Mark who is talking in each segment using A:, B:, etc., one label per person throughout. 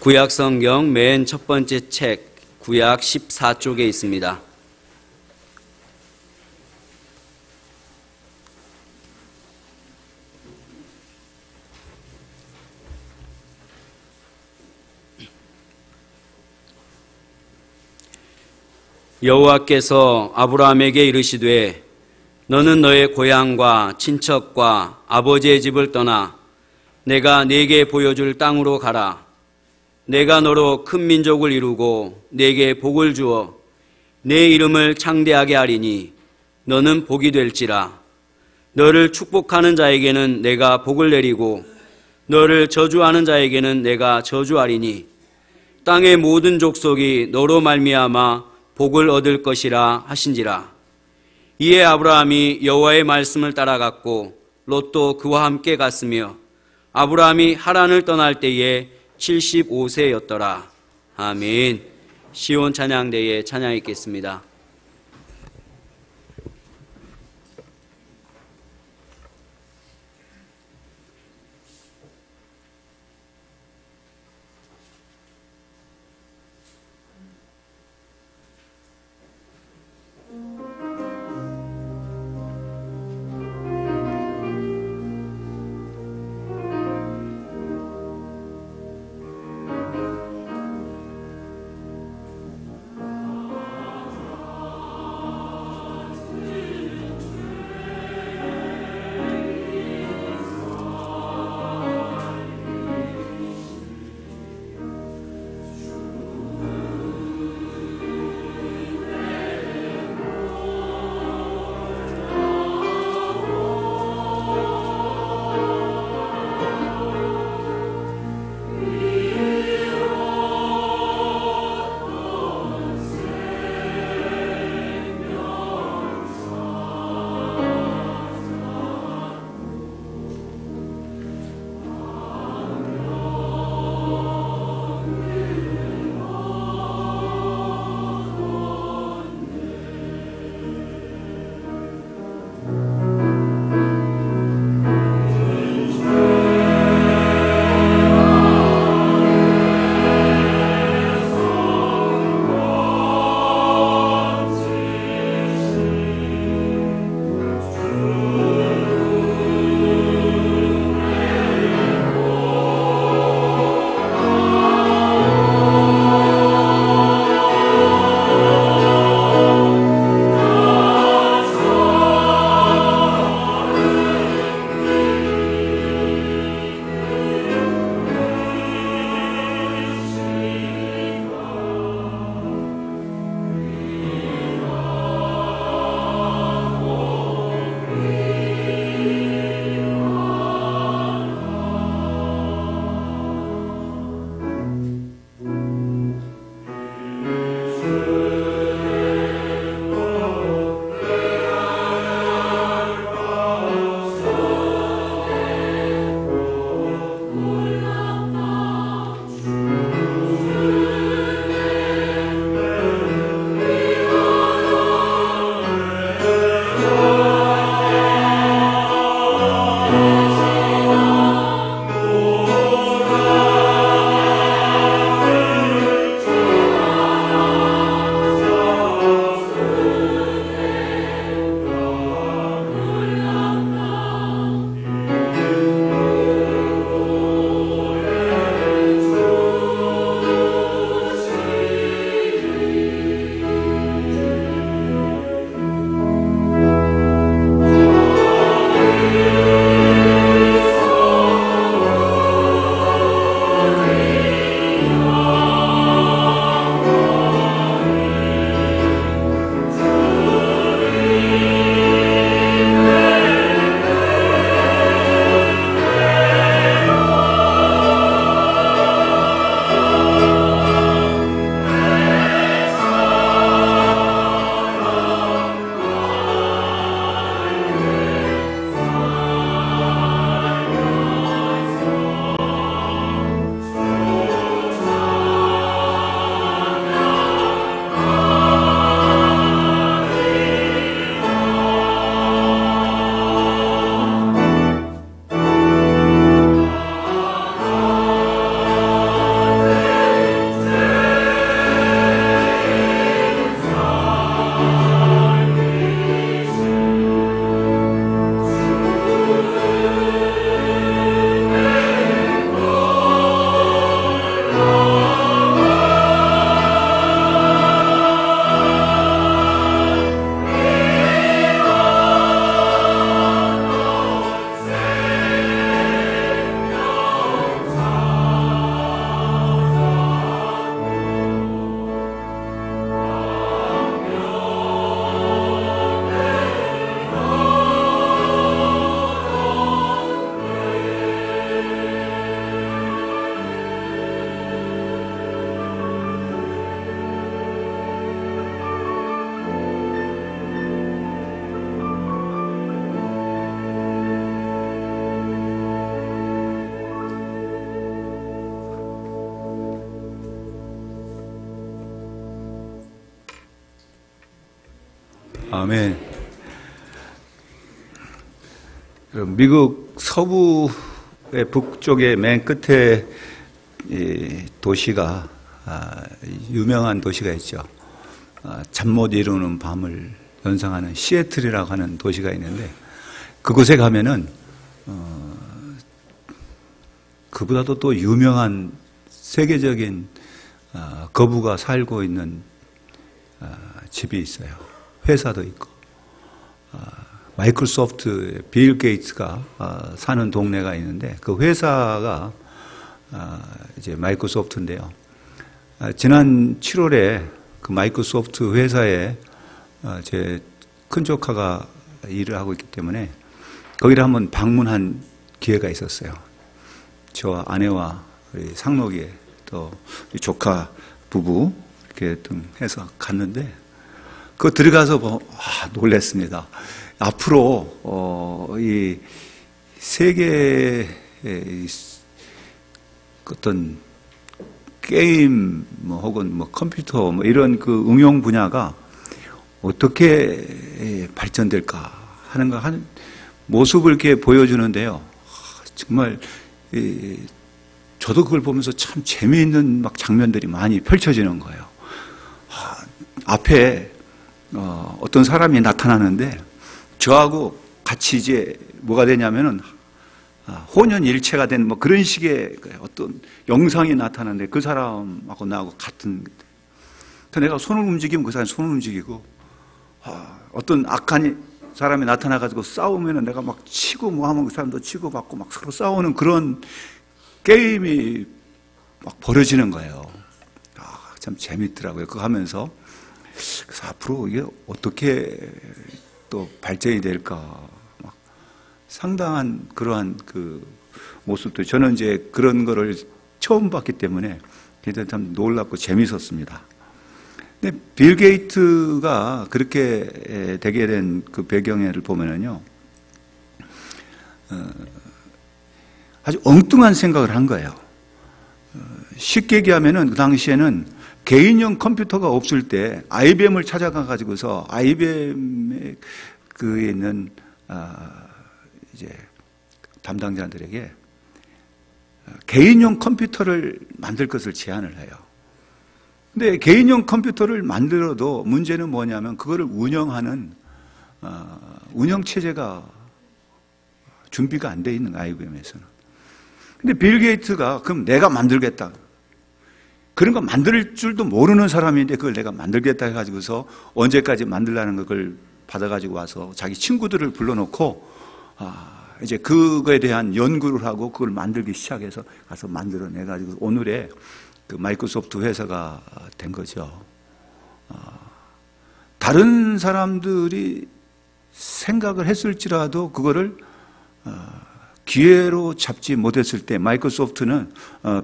A: 구약 성경 맨 첫 번째 책 구약 14쪽에 있습니다. 여호와께서 아브라함에게 이르시되 너는 너의 고향과 친척과 아버지의 집을 떠나 내가 네게 보여줄 땅으로 가라. 내가 너로 큰 민족을 이루고 네게 복을 주어 내 이름을 창대하게 하리니 너는 복이 될지라. 너를 축복하는 자에게는 내가 복을 내리고 너를 저주하는 자에게는 내가 저주하리니 땅의 모든 족속이 너로 말미암아 복을 얻을 것이라 하신지라. 이에 아브라함이 여호와의 말씀을 따라갔고 롯도 그와 함께 갔으며 아브라함이 하란을 떠날 때에 75세였더라. 아멘. 시온 찬양대에 찬양 있겠습니다.
B: 아멘. 미국 서부의 북쪽의 맨 끝에 도시가 유명한 도시가 있죠. 잠 못 이루는 밤을 연상하는 시애틀이라고 하는 도시가 있는데 그곳에 가면은 그보다도 또 유명한 세계적인 거부가 살고 있는 집이 있어요. 회사도 있고 마이크로소프트 빌 게이츠가 사는 동네가 있는데 그 회사가 이제 마이크로소프트인데요. 지난 7월에 그 마이크로소프트 회사에 제 큰 조카가 일을 하고 있기 때문에 거기를 한번 방문한 기회가 있었어요. 저와 아내와 우리 상록이 또 우리 조카 부부 이렇게 해서 갔는데 그 들어가서 놀랐습니다. 앞으로 이 세계의 어떤 게임 혹은 컴퓨터 이런 그 응용 분야가 어떻게 발전될까 하는 모습을 이렇게 보여주는데요. 정말 저도 그걸 보면서 참 재미있는 장면들이 많이 펼쳐지는 거예요. 앞에 어떤 사람이 나타나는데 저하고 같이 이제 뭐가 되냐면은 혼연일체가 된 그런 식의 어떤 영상이 나타나는데 그 사람하고 나하고 같은. 내가 손을 움직이면 그 사람이 손을 움직이고 어떤 악한 사람이 나타나가지고 싸우면은 내가 막 치고 하면 그 사람도 치고 받고 막 서로 싸우는 그런 게임이 막 벌어지는 거예요. 참 재밌더라고요. 그거 하면서. 그래서 앞으로 이게 어떻게 또 발전이 될까. 상당한 그러한 그 모습도 저는 이제 그런 거를 처음 봤기 때문에 굉장히 참 놀랍고 재밌었습니다. 근데 빌 게이츠가 그렇게 되게 된 그 배경을 보면은요, 아주 엉뚱한 생각을 한 거예요. 쉽게 얘기하면은 그 당시에는 개인용 컴퓨터가 없을 때 IBM을 찾아가 가지고서 IBM에 그 있는 이제 담당자들에게 개인용 컴퓨터를 만들 것을 제안을 해요. 근데 개인용 컴퓨터를 만들어도 문제는 뭐냐면 그거를 운영하는 운영체제가 준비가 안 돼 있는 IBM에서는. 근데 빌 게이츠가 그럼 내가 만들겠다. 그런 거 만들 줄도 모르는 사람인데 그걸 내가 만들겠다 해가지고서 언제까지 만들라는 걸 받아가지고 와서 자기 친구들을 불러놓고 이제 그거에 대한 연구를 하고 그걸 만들기 시작해서 가서 만들어내가지고 오늘의 그 마이크로소프트 회사가 된 거죠. 다른 사람들이 생각을 했을지라도 그거를 기회로 잡지 못했을 때 마이크로소프트는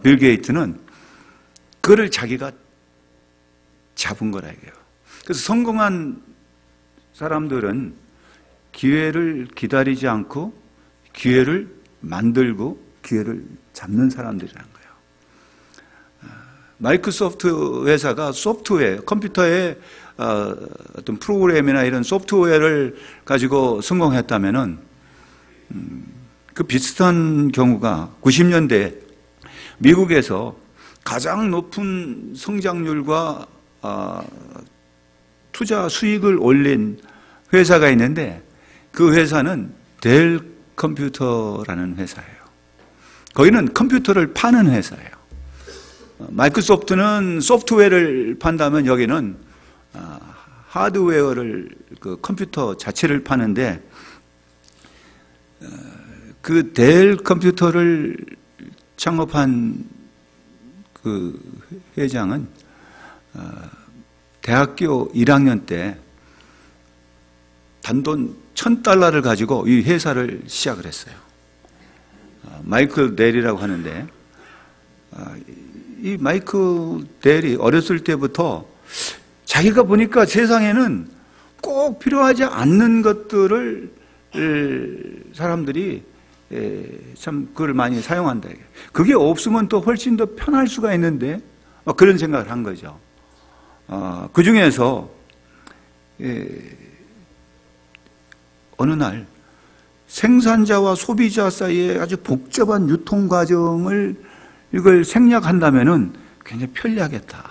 B: 빌 게이츠는 그거를 자기가 잡은 거라 이거예요. 그래서 성공한 사람들은 기회를 기다리지 않고 기회를 만들고 기회를 잡는 사람들이라는 거예요. 마이크로소프트 회사가 소프트웨어, 컴퓨터의 어떤 프로그램이나 이런 소프트웨어를 가지고 성공했다면은 그 비슷한 경우가 90년대 미국에서 가장 높은 성장률과 투자 수익을 올린 회사가 있는데 그 회사는 델 컴퓨터라는 회사예요. 거기는 컴퓨터를 파는 회사예요. 마이크로소프트는 소프트웨어를 판다면 여기는 하드웨어를 그 컴퓨터 자체를 파는데 그 델 컴퓨터를 창업한 그 회장은 대학교 1학년 때 단돈 $1,000를 가지고 이 회사를 시작을 했어요. 마이클 델이라고 하는데 이 마이클 델이 어렸을 때부터 자기가 보니까 세상에는 꼭 필요하지 않는 것들을 사람들이 참 그걸 많이 사용한다. 그게 없으면 또 훨씬 더 편할 수가 있는데 그런 생각을 한 거죠. 그 중에서 어느 날 생산자와 소비자 사이에 아주 복잡한 유통 과정을 이걸 생략한다면은 굉장히 편리하겠다.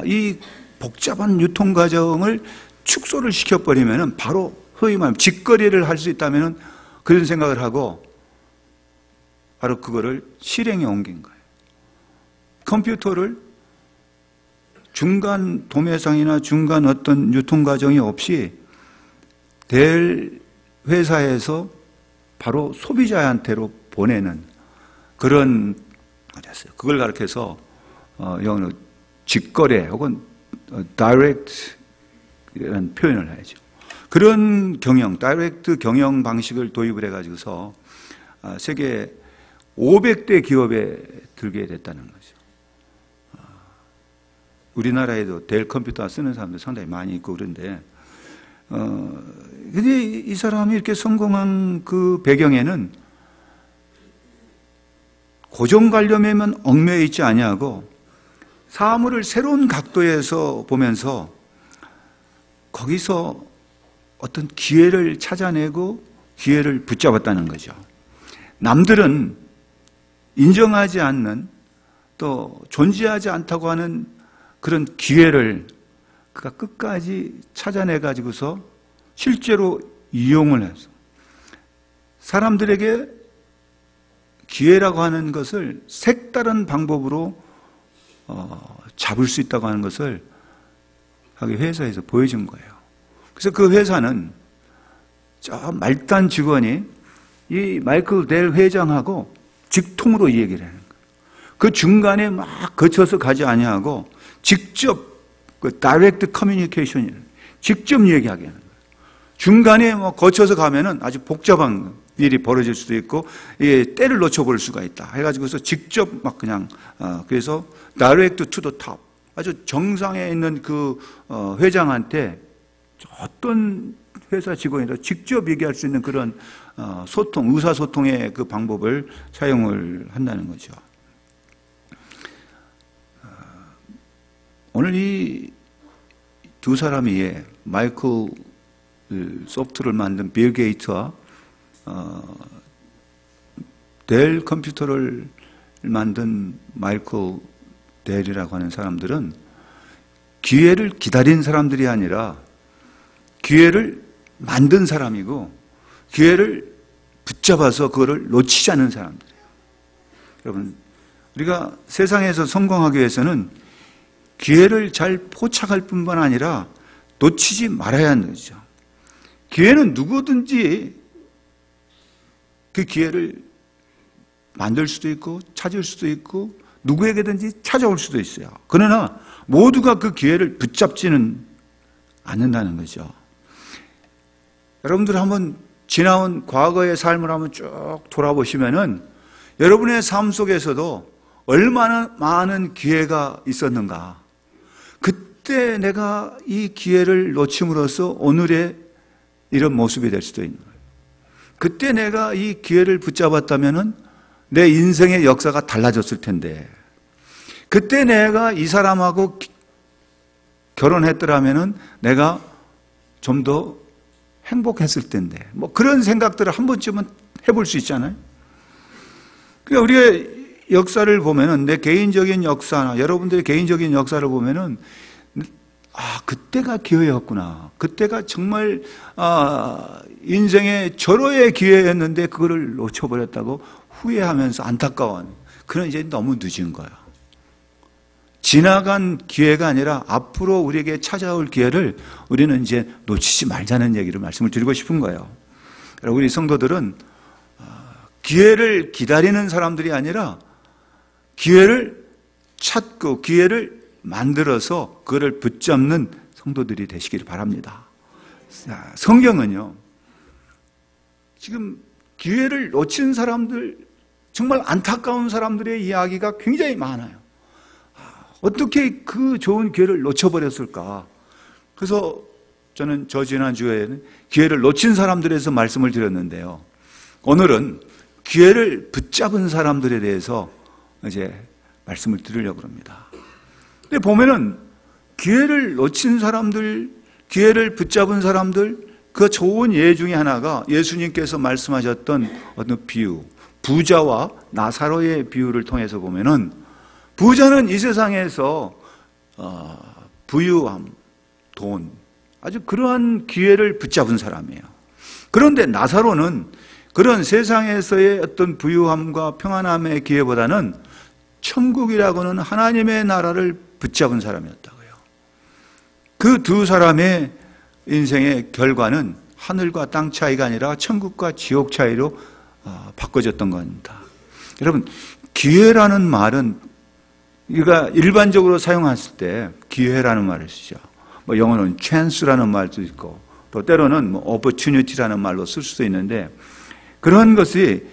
B: 이 복잡한 유통 과정을 축소를 시켜버리면은 바로 소위 말하면 직거래를 할 수 있다면은 그런 생각을 하고 바로 그거를 실행에 옮긴 거예요. 컴퓨터를 중간 도매상이나 중간 어떤 유통 과정이 없이 델 회사에서 바로 소비자한테로 보내는 그런 거였어요. 그걸 가르쳐서 영어로 직거래 혹은 direct 이라는 표현을 하죠. 그런 경영, 다이렉트 경영 방식을 도입을 해가지고서 세계 500대 기업에 들게 됐다는 거죠. 우리나라에도 델 컴퓨터 쓰는 사람들 상당히 많이 있고 그런데, 근데 이 사람이 이렇게 성공한 그 배경에는 고정관념에만 얽매여 있지 아니하고 사물을 새로운 각도에서 보면서 거기서 어떤 기회를 찾아내고 기회를 붙잡았다는 거죠. 남들은 인정하지 않는 또 존재하지 않다고 하는 그런 기회를 그가 끝까지 찾아내 가지고서 실제로 이용을 해서 사람들에게 기회라고 하는 것을 색다른 방법으로 잡을 수 있다고 하는 것을 자기 회사에서 보여준 거예요. 그래서 그 회사는 저 말단 직원이 이 마이클 델 회장하고 직통으로 이 얘기를 하는 거예요. 그 중간에 막 거쳐서 가지 아니하고 직접 그 다이렉트 커뮤니케이션을 직접 얘기하게 하는 거예요. 중간에 뭐 거쳐서 가면은 아주 복잡한 일이 벌어질 수도 있고 때를 놓쳐볼 수가 있다 해가지고서 직접 막 그냥 그래서 다이렉트 투 더 탑 아주 정상에 있는 그 회장한테 어떤 회사 직원이라 직접 얘기할 수 있는 그런 소통, 의사소통의 그 방법을 사용을 한다는 거죠. 오늘 이 두 사람이 마이클 소프트를 만든 빌 게이츠와 델 컴퓨터를 만든 마이클 델이라고 하는 사람들은 기회를 기다린 사람들이 아니라 기회를 만든 사람이고 기회를 붙잡아서 그거를 놓치지 않는 사람들이에요. 여러분, 우리가 세상에서 성공하기 위해서는 기회를 잘 포착할 뿐만 아니라 놓치지 말아야 하는 거죠. 기회는 누구든지 그 기회를 만들 수도 있고 찾을 수도 있고 누구에게든지 찾아올 수도 있어요. 그러나 모두가 그 기회를 붙잡지는 않는다는 거죠. 여러분들 한번 지나온 과거의 삶을 한번 쭉 돌아보시면은 여러분의 삶 속에서도 얼마나 많은 기회가 있었는가. 그때 내가 이 기회를 놓침으로써 오늘의 이런 모습이 될 수도 있는 거예요. 그때 내가 이 기회를 붙잡았다면은 내 인생의 역사가 달라졌을 텐데, 그때 내가 이 사람하고 결혼했더라면은 내가 좀 더 행복했을 텐데, 뭐 그런 생각들을 한 번쯤은 해볼 수 있잖아요. 그러니까 우리가 역사를 보면은 내 개인적인 역사나 여러분들의 개인적인 역사를 보면은 그때가 기회였구나. 그때가 정말 인생의 절호의 기회였는데 그거를 놓쳐버렸다고 후회하면서 안타까워하는 그런 이제 너무 늦은 거야. 지나간 기회가 아니라 앞으로 우리에게 찾아올 기회를 우리는 이제 놓치지 말자는 얘기를 말씀을 드리고 싶은 거예요. 우리 성도들은 기회를 기다리는 사람들이 아니라 기회를 찾고 기회를 만들어서 그를 붙잡는 성도들이 되시기를 바랍니다. 성경은요, 지금 기회를 놓친 사람들, 정말 안타까운 사람들의 이야기가 굉장히 많아요. 어떻게 그 좋은 기회를 놓쳐버렸을까? 그래서 저는 지난주에는 기회를 놓친 사람들에서 말씀을 드렸는데요. 오늘은 기회를 붙잡은 사람들에 대해서 이제 말씀을 드리려고 합니다. 근데 보면은 기회를 놓친 사람들, 기회를 붙잡은 사람들, 그 좋은 예 중에 하나가 예수님께서 말씀하셨던 어떤 비유, 부자와 나사로의 비유를 통해서 보면은 부자는 이 세상에서 부유함, 돈, 아주 그러한 기회를 붙잡은 사람이에요. 그런데 나사로는 그런 세상에서의 어떤 부유함과 평안함의 기회보다는 천국이라고는 하나님의 나라를 붙잡은 사람이었다고요. 그 두 사람의 인생의 결과는 하늘과 땅 차이가 아니라 천국과 지옥 차이로 바꿔졌던 겁니다. 여러분, 기회라는 말은 우리가 일반적으로 사용했을 때 기회라는 말을 쓰죠. 뭐 영어는 chance라는 말도 있고 또 때로는 뭐 opportunity라는 말로 쓸 수도 있는데 그런 것이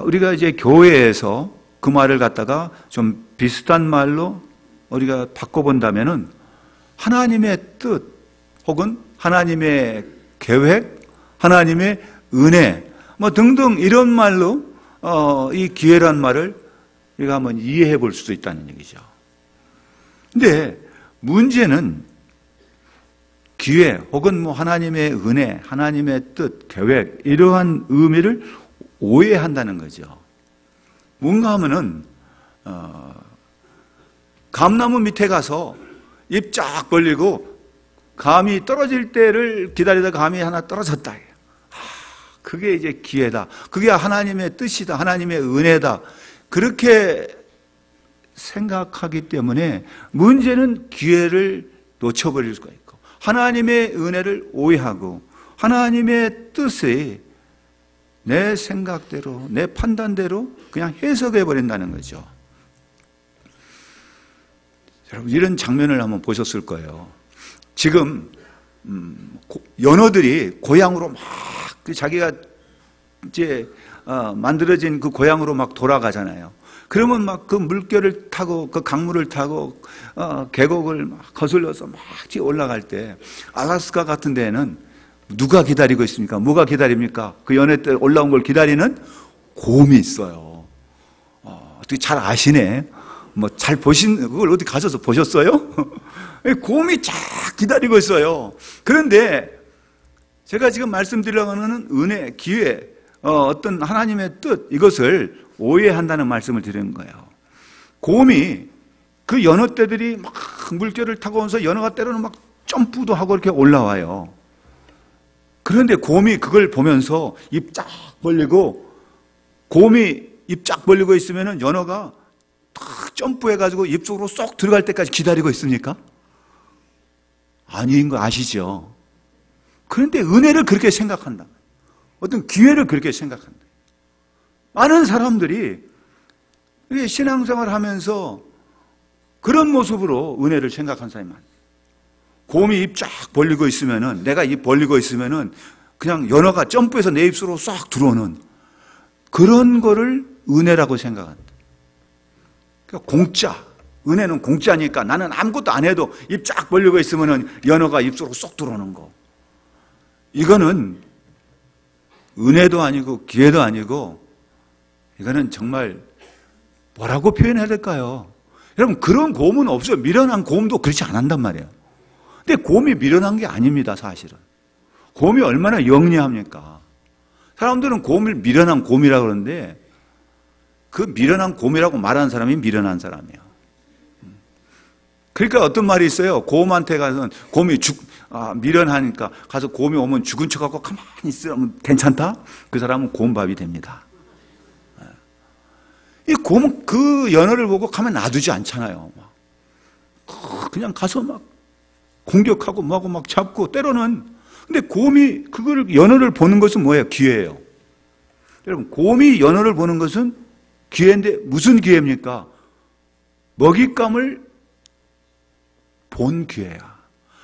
B: 우리가 이제 교회에서 그 말을 갖다가 좀 비슷한 말로 우리가 바꿔본다면은 하나님의 뜻 혹은 하나님의 계획, 하나님의 은혜 뭐 등등 이런 말로 이 기회란 말을 우리가 한번 이해해 볼 수도 있다는 얘기죠. 근데 문제는 기회 혹은 뭐 하나님의 은혜, 하나님의 뜻, 계획 이러한 의미를 오해한다는 거죠. 뭔가 하면은 감나무 밑에 가서 입 쫙 벌리고 감이 떨어질 때를 기다리다 감이 하나 떨어졌다. 그게 이제 기회다. 그게 하나님의 뜻이다. 하나님의 은혜다. 그렇게 생각하기 때문에 문제는 기회를 놓쳐버릴 수가 있고 하나님의 은혜를 오해하고 하나님의 뜻을 내 생각대로 내 판단대로 그냥 해석해 버린다는 거죠. 여러분 이런 장면을 한번 보셨을 거예요. 지금 연어들이 고향으로 막 자기가 이제 만들어진 그 고향으로 막 돌아가잖아요. 그러면 막 그 물결을 타고 그 강물을 타고 계곡을 막 거슬러서 막 올라갈 때 알래스카 같은 데에는 누가 기다리고 있습니까? 뭐가 기다립니까? 그 연어들 올라온 걸 기다리는 곰이 있어요. 어떻게 잘 아시네. 뭐 잘 그걸 어디 가셔서 보셨어요? 곰이 쫙 기다리고 있어요. 그런데 제가 지금 말씀드리려고 하는 은혜, 기회, 어떤 하나님의 뜻 이것을 오해한다는 말씀을 드리는 거예요. 곰이 그 연어떼들이 막 물결을 타고 오면서 연어가 때로는 막 점프도 하고 이렇게 올라와요. 그런데 곰이 그걸 보면서 입 쫙 벌리고 곰이 입 쫙 벌리고 있으면은 연어가 탁 점프해가지고 입 속으로 쏙 들어갈 때까지 기다리고 있습니까? 아닌 거 아시죠? 그런데 은혜를 그렇게 생각한다. 어떤 기회를 그렇게 생각한다. 많은 사람들이 신앙생활을 하면서 그런 모습으로 은혜를 생각한 사람이 많아요. 곰이 입 쫙 벌리고 있으면은, 내가 입 벌리고 있으면은 그냥 연어가 점프해서 내 입술로 싹 들어오는 그런 거를 은혜라고 생각한다. 그러니까 공짜. 은혜는 공짜니까 나는 아무것도 안 해도 입 쫙 벌리고 있으면은 연어가 입속으로 쏙 들어오는 거. 이거는 은혜도 아니고 기회도 아니고 이거는 정말 뭐라고 표현해야 될까요? 여러분 그런 곰은 없어요. 미련한 곰도 그렇지 않았단 말이에요. 근데 곰이 미련한 게 아닙니다. 사실은. 곰이 얼마나 영리합니까? 사람들은 곰을 미련한 곰이라고 그러는데 그 미련한 곰이라고 말하는 사람이 미련한 사람이에요. 그러니까 어떤 말이 있어요. 곰한테 가서 곰이 미련하니까 가서 곰이 오면 죽은 척하고 가만히 있으면 괜찮다? 그 사람은 곰밥이 됩니다. 이 곰은 그 연어를 보고 가만 놔두지 않잖아요. 그냥 가서 막 공격하고 뭐하고 막 잡고 때로는. 근데 곰이 그걸 연어를 보는 것은 뭐예요? 기회예요. 여러분 곰이 연어를 보는 것은 기회인데 무슨 기회입니까? 먹잇감을 본 기회야.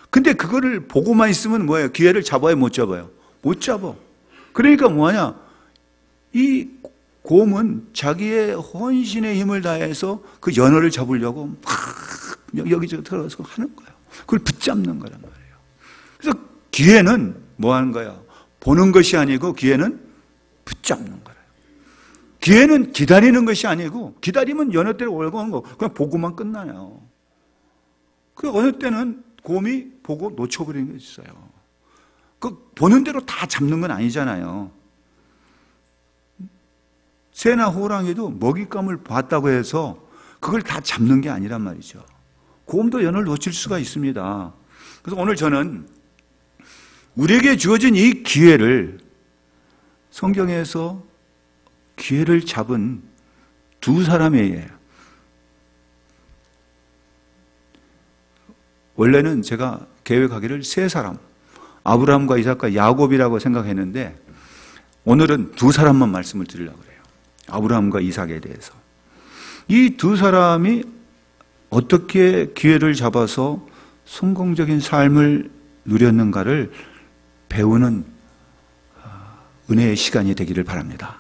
B: 근데 그거를 보고만 있으면 뭐예요? 기회를 잡아요? 못 잡아요? 못 잡아. 그러니까 뭐하냐? 이 곰은 자기의 혼신의 힘을 다해서 그 연어를 잡으려고 막 여기저기 들어가서 하는 거예요. 그걸 붙잡는 거란 말이에요. 그래서 기회는 뭐 하는 거야? 보는 것이 아니고 기회는 붙잡는 거예요. 기회는 기다리는 것이 아니고 기다리면 연어떼를 올고 하는 거 그냥 보고만 끝나요. 그 어느 때는 곰이 보고 놓쳐버리는 게 있어요. 그 보는 대로 다 잡는 건 아니잖아요. 새나 호랑이도 먹잇감을 봤다고 해서 그걸 다 잡는 게 아니란 말이죠. 곰도 연을 놓칠 수가 있습니다. 그래서 오늘 저는 우리에게 주어진 이 기회를, 성경에서 기회를 잡은 두 사람에 의해, 원래는 제가 계획하기를 세 사람, 아브라함과 이삭과 야곱이라고 생각했는데 오늘은 두 사람만 말씀을 드리려고 그래요. 아브라함과 이삭에 대해서. 이 두 사람이 어떻게 기회를 잡아서 성공적인 삶을 누렸는가를 배우는 은혜의 시간이 되기를 바랍니다.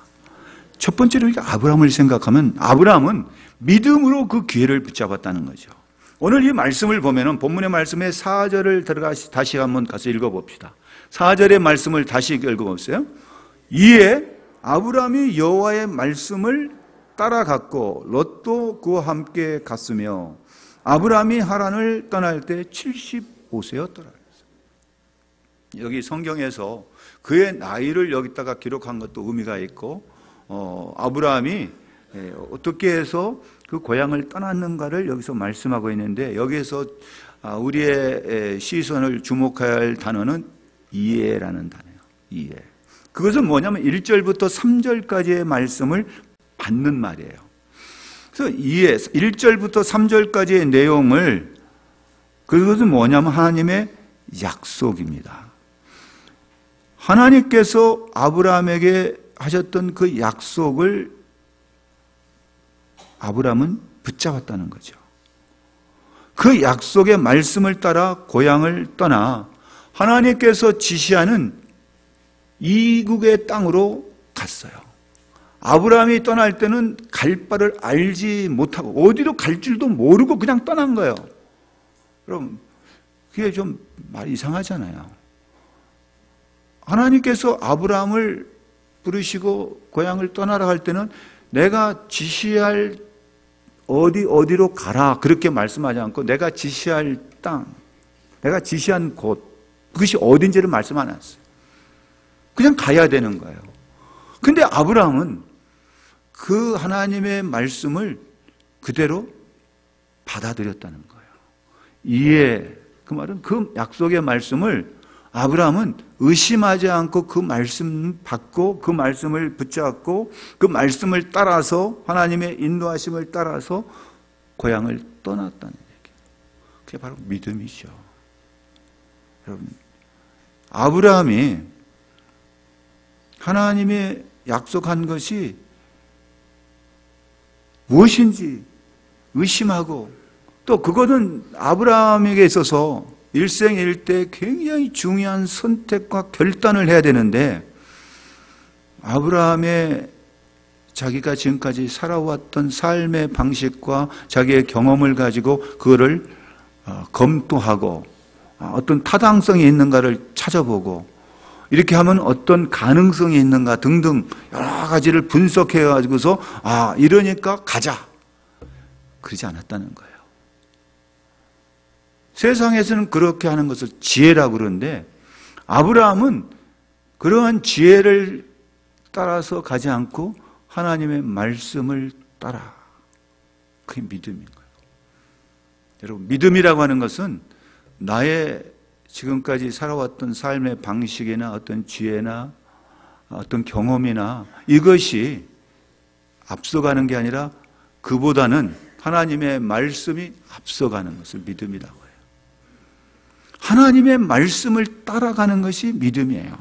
B: 첫 번째로 아브라함을 생각하면 아브라함은 믿음으로 그 기회를 붙잡았다는 거죠. 오늘 이 말씀을 보면은 본문의 말씀에 4절을 다시 한번 가서 읽어봅시다. 4절의 말씀을 다시 읽어보세요. 이에 아브라함이 여호와의 말씀을 따라갔고 롯도 그와 함께 갔으며 아브라함이 하란을 떠날 때 75세였더라. 여기 성경에서 그의 나이를 여기다가 기록한 것도 의미가 있고, 아브라함이 어떻게 해서 그 고향을 떠났는가를 여기서 말씀하고 있는데, 여기에서 우리의 시선을 주목해야 할 단어는 이해라는 단어예요. 이해. 그것은 뭐냐면 1절부터 3절까지의 말씀을 받는 말이에요. 그래서 이해, 1절부터 3절까지의 내용을, 그것은 뭐냐면 하나님의 약속입니다. 하나님께서 아브라함에게 하셨던 그 약속을 아브라함은 붙잡았다는 거죠. 그 약속의 말씀을 따라 고향을 떠나 하나님께서 지시하는 이국의 땅으로 갔어요. 아브라함이 떠날 때는 갈 바를 알지 못하고 어디로 갈 줄도 모르고 그냥 떠난 거예요. 그럼 그게 좀 말 이상하잖아요. 하나님께서 아브라함을 부르시고 고향을 떠나라 할 때는 내가 지시할 어디로 가라 그렇게 말씀하지 않고 내가 지시할 땅, 내가 지시한 곳, 그것이 어딘지를 말씀 안 했어요. 그냥 가야 되는 거예요. 근데 아브라함은 그 하나님의 말씀을 그대로 받아들였다는 거예요. 이해, 그 말은 그 약속의 말씀을 아브라함은 의심하지 않고 그 말씀 받고 그 말씀을 붙잡고 그 말씀을 따라서 하나님의 인도하심을 따라서 고향을 떠났다는 얘기예요. 그게 바로 믿음이죠. 여러분, 아브라함이 하나님의 약속한 것이 무엇인지 의심하고 또 그것은 아브라함에게 있어서 일생일대 굉장히 중요한 선택과 결단을 해야 되는데 아브라함의 자기가 지금까지 살아왔던 삶의 방식과 자기의 경험을 가지고 그거를 검토하고 어떤 타당성이 있는가를 찾아보고 이렇게 하면 어떤 가능성이 있는가 등등 여러 가지를 분석해 가지고서 이러니까 가자 그러지 않았다는 거예요. 세상에서는 그렇게 하는 것을 지혜라고 그러는데 아브라함은 그러한 지혜를 따라서 가지 않고 하나님의 말씀을 따라. 그게 믿음인 거예요. 여러분, 믿음이라고 하는 것은 나의 지금까지 살아왔던 삶의 방식이나 어떤 지혜나 어떤 경험이나 이것이 앞서가는 게 아니라 그보다는 하나님의 말씀이 앞서가는 것을 믿음이라고 해요. 하나님의 말씀을 따라가는 것이 믿음이에요.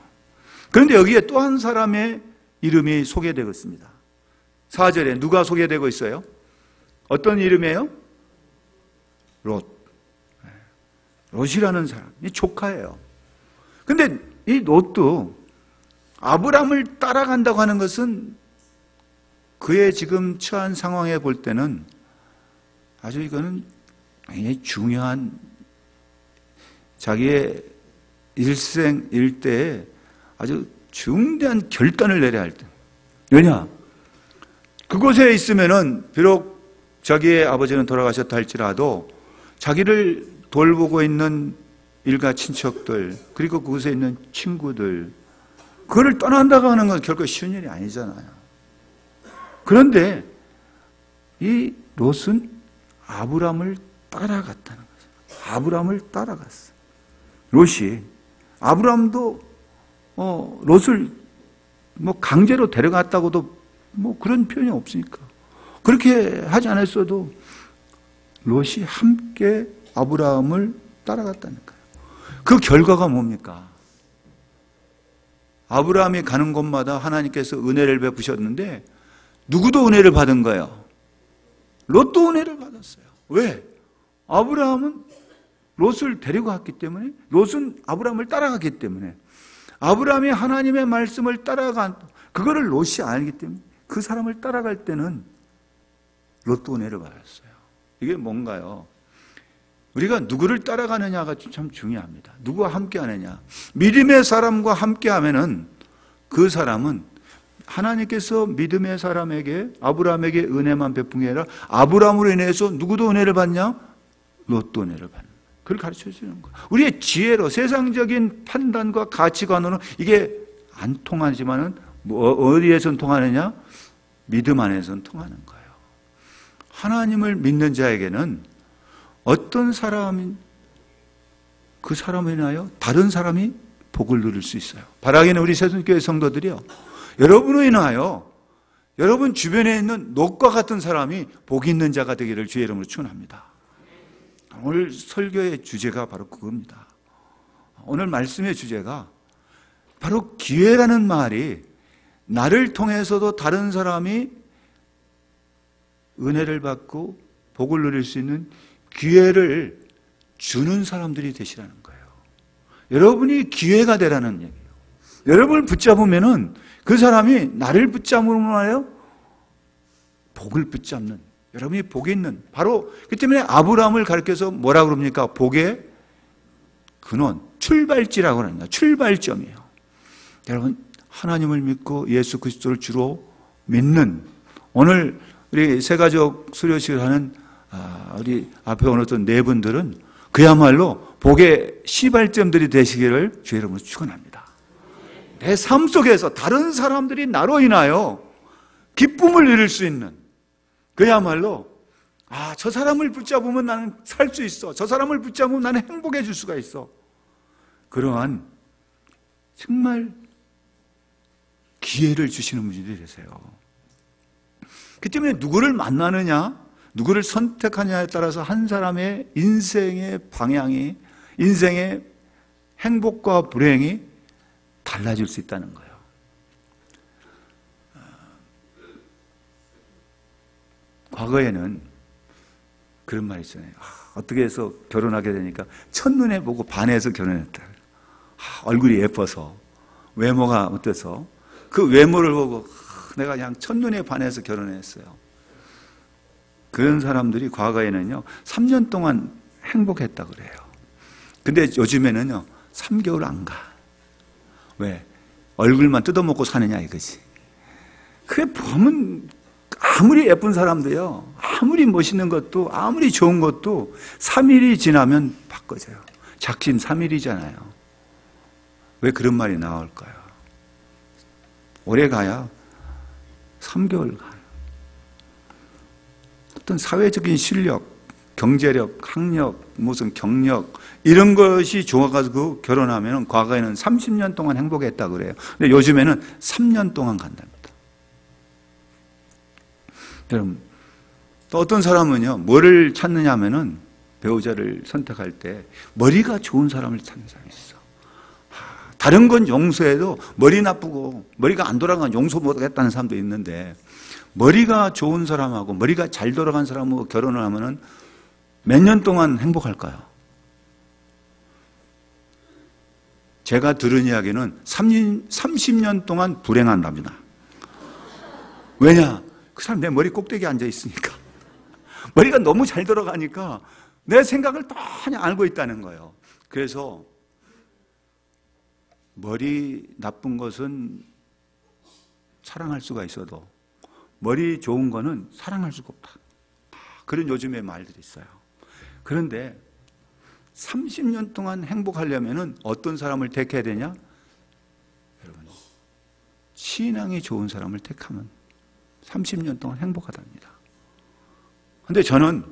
B: 그런데 여기에 또 한 사람의 이름이 소개되고 있습니다. 4절에 누가 소개되고 있어요? 어떤 이름이에요? 롯. 롯이라는 사람, 이 조카예요. 근데 이 롯도 아브라함을 따라간다고 하는 것은 그의 지금 처한 상황에 볼 때는 아주 이거는 굉장히 중요한 자기의 일생 일대에 아주 중대한 결단을 내려야 할 때. 왜냐? 그곳에 있으면은 비록 자기의 아버지는 돌아가셨다 할지라도 자기를 돌보고 있는 일가 친척들, 그리고 그곳에 있는 친구들, 그거를 떠난다고 하는 건 결코 쉬운 일이 아니잖아요. 그런데 이 롯은 아브람을 따라갔다는 거죠. 아브람을 따라갔어. 롯이, 아브람도 롯을 강제로 데려갔다고도 그런 표현이 없으니까. 그렇게 하지 않았어도 롯이 함께 아브라함을 따라갔다는 거예요. 그 결과가 뭡니까? 아브라함이 가는 곳마다 하나님께서 은혜를 베푸셨는데 누구도 은혜를 받은 거예요? 롯도 은혜를 받았어요. 왜? 아브라함은 롯을 데리고 갔기 때문에, 롯은 아브라함을 따라갔기 때문에, 아브라함이 하나님의 말씀을 따라간 그거를 롯이 알기 때문에 그 사람을 따라갈 때는 롯도 은혜를 받았어요. 이게 뭔가요? 우리가 누구를 따라가느냐가 참 중요합니다. 누구와 함께 하느냐. 믿음의 사람과 함께 하면은 그 사람은 하나님께서 믿음의 사람에게, 아브라함에게 은혜만 베푼 게 아니라 아브라함으로 인해서 누구도 은혜를 받냐? 롯도 은혜를 받는 거예요. 그걸 가르쳐 주는 거예요. 우리의 지혜로, 세상적인 판단과 가치관으로는 이게 안 통하지만은 어디에선 통하느냐? 믿음 안에선 통하는 거예요. 하나님을 믿는 자에게는 어떤 사람인 그 사람으로 인하여 다른 사람이 복을 누릴 수 있어요. 바라기는 우리 새순교회 성도들이요, 여러분으로 인하여 여러분 주변에 있는 롯과 같은 사람이 복 있는 자가 되기를 주의 이름으로 축원합니다. 오늘 설교의 주제가 바로 그겁니다. 오늘 말씀의 주제가 바로 기회라는 말이 나를 통해서도 다른 사람이 은혜를 받고 복을 누릴 수 있는 기회를 주는 사람들이 되시라는 거예요. 여러분이 기회가 되라는 얘기예요. 여러분을 붙잡으면은 그 사람이 나를 붙잡으면 하여 복을 붙잡는, 여러분이 복이 있는, 바로 그 때문에 아브라함을 가르쳐서 뭐라고 그럽니까? 복의 근원, 출발지라고 합니다. 출발점이에요. 여러분, 하나님을 믿고 예수 그리스도를 주로 믿는, 오늘 우리 새가족 수료식을 하는 우리 앞에 오셨던 네 분들은 그야말로 복의 시발점들이 되시기를 주의 이름으로 축원합니다. 내 삶 속에서 다른 사람들이 나로 인하여 기쁨을 누릴 수 있는, 그야말로 저 사람을 붙잡으면 나는 살 수 있어, 저 사람을 붙잡으면 나는 행복해질 수가 있어, 그러한 정말 기회를 주시는 분들이 되세요. 그 때문에 누구를 만나느냐, 누구를 선택하느냐에 따라서 한 사람의 인생의 방향이, 인생의 행복과 불행이 달라질 수 있다는 거예요. 과거에는 그런 말이 있잖아요. 어떻게 해서 결혼하게 되니까 첫눈에 보고 반해서 결혼했다. 얼굴이 예뻐서, 외모가 어때서, 그 외모를 보고 내가 그냥 첫눈에 반해서 결혼했어요. 그런 사람들이 과거에는요 3년 동안 행복했다 그래요. 근데 요즘에는요 3개월 안 가. 왜? 얼굴만 뜯어먹고 사느냐 이거지. 그게 보면 아무리 예쁜 사람도요, 아무리 멋있는 것도, 아무리 좋은 것도 3일이 지나면 바꿔져요. 작심 3일이잖아요. 왜 그런 말이 나올까요? 오래 가야 3개월 가요. 어떤 사회적인 실력, 경제력, 학력, 무슨 경력 이런 것이 좋아가지고 결혼하면 과거에는 30년 동안 행복했다 그래요. 근데 요즘에는 3년 동안 간답니다. 여러분, 또 어떤 사람은요, 뭐를 찾느냐 하면은 배우자를 선택할 때 머리가 좋은 사람을 찾는 사람이 있어. 다른 건 용서해도 머리 나쁘고 머리가 안 돌아가면 용서 못하겠다는 사람도 있는데, 머리가 좋은 사람하고 머리가 잘 돌아간 사람하고 결혼을 하면은 몇 년 동안 행복할까요? 제가 들은 이야기는 30년 동안 불행한답니다. 왜냐? 그 사람 내 머리 꼭대기에 앉아 있으니까. 머리가 너무 잘 돌아가니까 내 생각을 뻔히 알고 있다는 거예요. 그래서 머리 나쁜 것은 사랑할 수가 있어도 머리 좋은 거는 사랑할 수가 없다. 그런 요즘의 말들이 있어요. 그런데 30년 동안 행복하려면 어떤 사람을 택해야 되냐? 여러분, 신앙이 좋은 사람을 택하면 30년 동안 행복하답니다. 근데 저는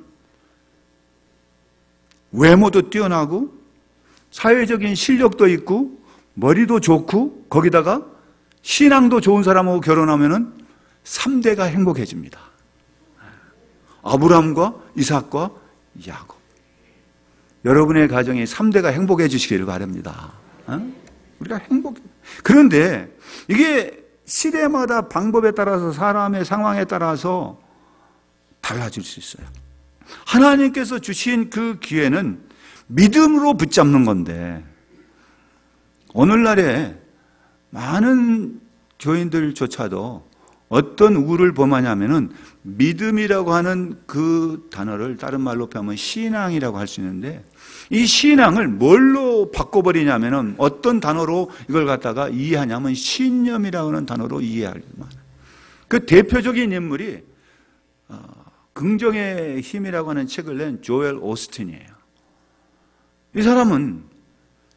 B: 외모도 뛰어나고 사회적인 실력도 있고 머리도 좋고 거기다가 신앙도 좋은 사람하고 결혼하면 3대가 행복해집니다. 아브라함과 이삭과 야곱. 여러분의 가정이 3대가 행복해지시기를 바랍니다. 우리가 그런데 이게 시대마다 방법에 따라서 사람의 상황에 따라서 달라질 수 있어요. 하나님께서 주신 그 기회는 믿음으로 붙잡는 건데 오늘날에 많은 교인들조차도 어떤 우를 범하냐면은 믿음이라고 하는 그 단어를 다른 말로 표하면 신앙이라고 할 수 있는데 이 신앙을 뭘로 바꿔버리냐면은 어떤 단어로 이걸 갖다가 이해하냐면 신념이라고 하는 단어로 이해하기만 해요. 그 대표적인 인물이 긍정의 힘이라고 하는 책을 낸 조엘 오스틴이에요. 이 사람은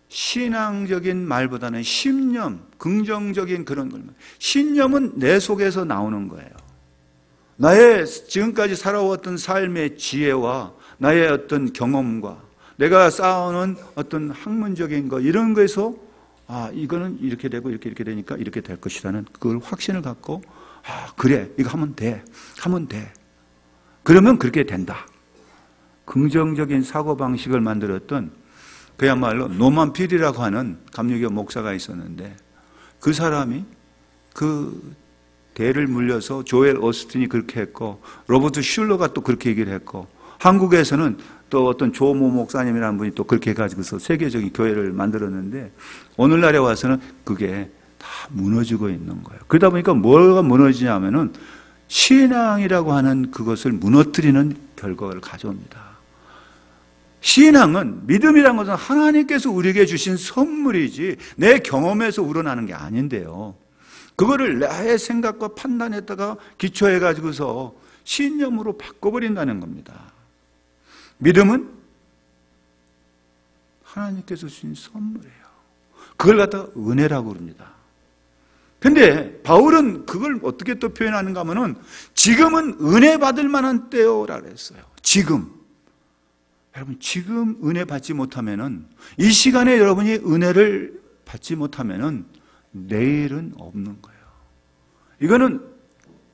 B: 신앙적인 말보다는 신념, 긍정적인 그런 걸. 신념은 내 속에서 나오는 거예요. 나의 지금까지 살아왔던 삶의 지혜와 나의 어떤 경험과 내가 쌓아오는 어떤 학문적인 거 이런 거에서 이거는 이렇게 되고 이렇게 되니까 이렇게 될 것이라는 그걸 확신을 갖고 그래 이거 하면 돼. 그러면 그렇게 된다. 긍정적인 사고방식을 만들었던 그야말로 노만 필이라고 하는 감리교 목사가 있었는데 그 사람이 그 대를 물려서 조엘 오스틴이 그렇게 했고 로버트 슐러가 또 그렇게 얘기를 했고 한국에서는 또 어떤 조모 목사님이라는 분이 또 그렇게 해가지고서 세계적인 교회를 만들었는데 오늘날에 와서는 그게 다 무너지고 있는 거예요. 그러다 보니까 뭐가 무너지냐면은 신앙이라고 하는 그것을 무너뜨리는 결과를 가져옵니다. 신앙은 믿음이라는 것은 하나님께서 우리에게 주신 선물이지 내 경험에서 우러나는 게 아닌데요. 그거를 나의 생각과 판단에다가 기초해가지고서 신념으로 바꿔버린다는 겁니다. 믿음은 하나님께서 주신 선물이에요. 그걸 갖다가 은혜라고 그럽니다. 근데 바울은 그걸 어떻게 또 표현하는가 하면은 지금은 은혜 받을 만한 때요라고 했어요. 여러분 지금 은혜 받지 못하면은 이 시간에 여러분이 은혜를 받지 못하면은 내일은 없는 거예요. 이거는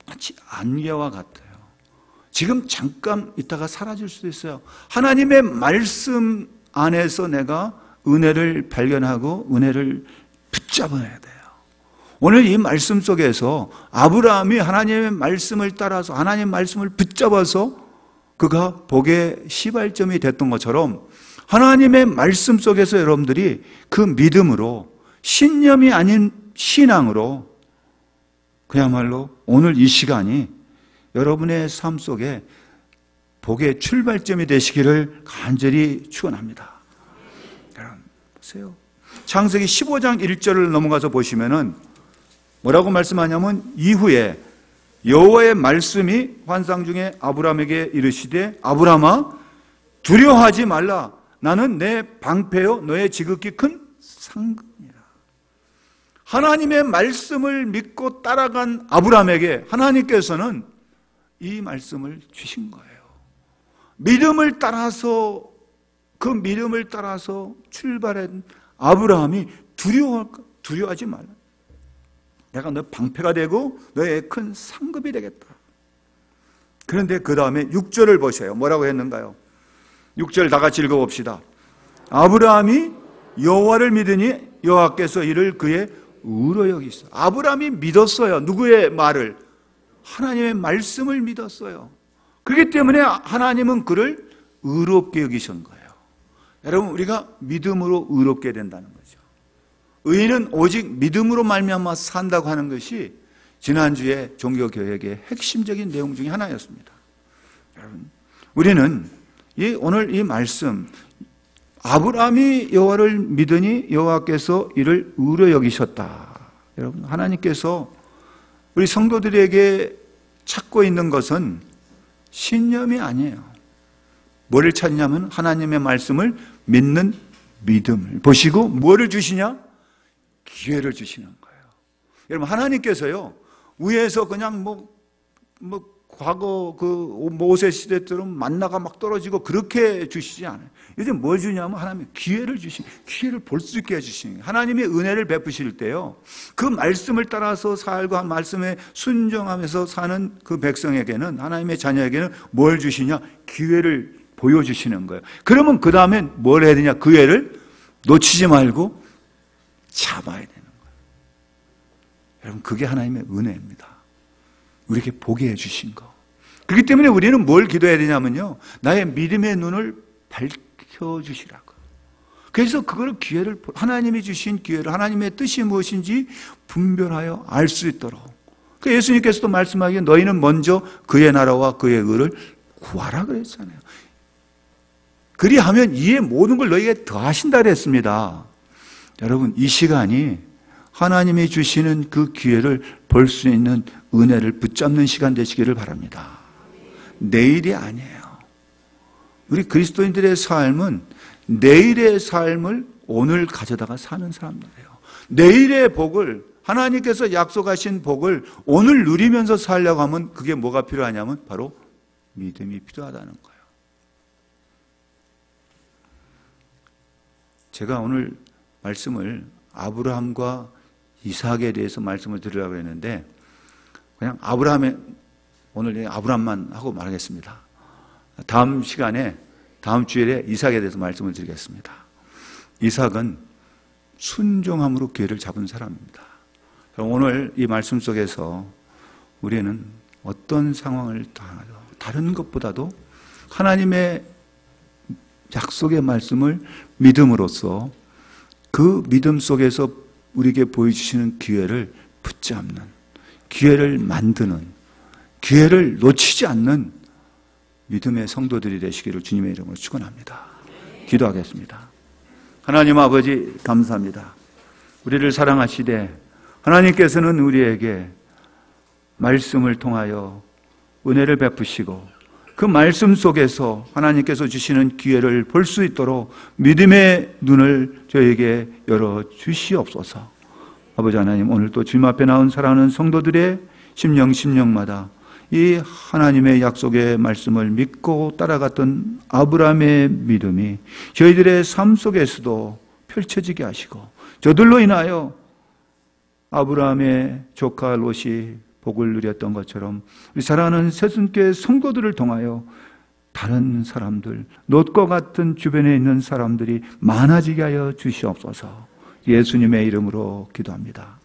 B: 마치 안개와 같아요. 지금 잠깐 있다가 사라질 수도 있어요. 하나님의 말씀 안에서 내가 은혜를 발견하고 은혜를 붙잡아야 돼요. 오늘 이 말씀 속에서 아브라함이 하나님의 말씀을 따라서 하나님의 말씀을 붙잡아서 그가 복의 시발점이 됐던 것처럼 하나님의 말씀 속에서 여러분들이 그 믿음으로 신념이 아닌 신앙으로 그야말로 오늘 이 시간이 여러분의 삶 속에 복의 출발점이 되시기를 간절히 축원합니다. 여러분 보세요. 창세기 15장 1절을 넘어가서 보시면은 뭐라고 말씀하냐면 이후에 여호와의 말씀이 환상 중에 아브라함에게 이르시되 아브라함아 두려워하지 말라 나는 내 방패요 너의 지극히 큰 상급이라. 하나님의 말씀을 믿고 따라간 아브라함에게 하나님께서는 이 말씀을 주신 거예요. 믿음을 따라서 그 믿음을 따라서 출발한 아브라함이 두려워하지 말라. 내가 너 방패가 되고 너의 큰 상급이 되겠다. 그런데 그 다음에 6절을 보세요. 뭐라고 했는가요? 6절 다 같이 읽어봅시다. 아브라함이 여호와를 믿으니 여호와께서 이를 그의 의로 여기시오. 아브라함이 믿었어요. 누구의 말을? 하나님의 말씀을 믿었어요. 그렇기 때문에 하나님은 그를 의롭게 여기신 거예요. 여러분 우리가 믿음으로 의롭게 된다는 거죠. 의인은 오직 믿음으로 말미암아 산다고 하는 것이 지난주에 종교개혁의 핵심적인 내용 중에 하나였습니다. 여러분, 우리는 오늘 이 말씀 아브라함이 여호와를 믿으니 여호와께서 이를 의로 여기셨다. 여러분 하나님께서 우리 성도들에게 찾고 있는 것은 신념이 아니에요. 뭐를 찾냐면 하나님의 말씀을 믿는 믿음을 보시고 뭐를 주시냐? 기회를 주시는 거예요. 여러분, 하나님께서요 위에서 그냥 과거 그 모세 시대처럼 만나가 막 떨어지고 그렇게 주시지 않아요. 이제 뭐 주냐면 하나님의 기회를 기회를 볼 수 있게 해주시는 거예요. 하나님의 은혜를 베푸실 때요 그 말씀을 따라서 살고 한 말씀에 순종하면서 사는 그 백성에게는, 하나님의 자녀에게는 뭘 주시냐? 기회를 보여주시는 거예요. 그러면 그 다음엔 뭘 해야 되냐? 그 기회를 놓치지 말고 잡아야 되는 거예요. 여러분, 그게 하나님의 은혜입니다. 우리에게 보게 해주신 거. 그렇기 때문에 우리는 뭘 기도해야 되냐면요, 나의 믿음의 눈을 밝혀주시라고. 그래서 그걸 하나님이 주신 기회를, 하나님의 뜻이 무엇인지 분별하여 알 수 있도록. 그 예수님께서도 말씀하기에 너희는 먼저 그의 나라와 그의 의를 구하라 그랬잖아요. 그리하면 이에 모든 걸 너희에게 더하신다 그랬습니다. 여러분, 이 시간이 하나님이 주시는 그 기회를 볼 수 있는 은혜를 붙잡는 시간 되시기를 바랍니다. 내일이 아니에요. 우리 그리스도인들의 삶은 내일의 삶을 오늘 가져다가 사는 사람들이에요. 내일의 복을, 하나님께서 약속하신 복을 오늘 누리면서 살려고 하면 그게 뭐가 필요하냐면 바로 믿음이 필요하다는 거예요. 제가 오늘 말씀을 아브라함과 이삭에 대해서 말씀을 드리려고 했는데 그냥 오늘 아브라함만 하고 말하겠습니다. 다음 시간에, 다음 주일에 이삭에 대해서 말씀을 드리겠습니다. 이삭은 순종함으로 기회를 잡은 사람입니다. 오늘 이 말씀 속에서 우리는 어떤 상황을 당하죠? 다른 것보다도 하나님의 약속의 말씀을 믿음으로써 그 믿음 속에서 우리에게 보여주시는 기회를 붙잡는, 기회를 만드는, 기회를 놓치지 않는 믿음의 성도들이 되시기를 주님의 이름으로 축원합니다. 기도하겠습니다. 하나님 아버지, 감사합니다. 우리를 사랑하시되 하나님께서는 우리에게 말씀을 통하여 은혜를 베푸시고 그 말씀 속에서 하나님께서 주시는 기회를 볼 수 있도록 믿음의 눈을 저에게 열어 주시옵소서. 아버지 하나님, 오늘 또 주님 앞에 나온 사랑하는 성도들의 심령마다 이 하나님의 약속의 말씀을 믿고 따라갔던 아브라함의 믿음이 저희들의 삶 속에서도 펼쳐지게 하시고, 저들로 인하여 아브라함의 조카 롯이 복을 누렸던 것처럼 우리 사랑하는 새순교회 성도들을 통하여 다른 사람들, 롯과 같은 주변에 있는 사람들이 많아지게 하여 주시옵소서. 예수님의 이름으로 기도합니다.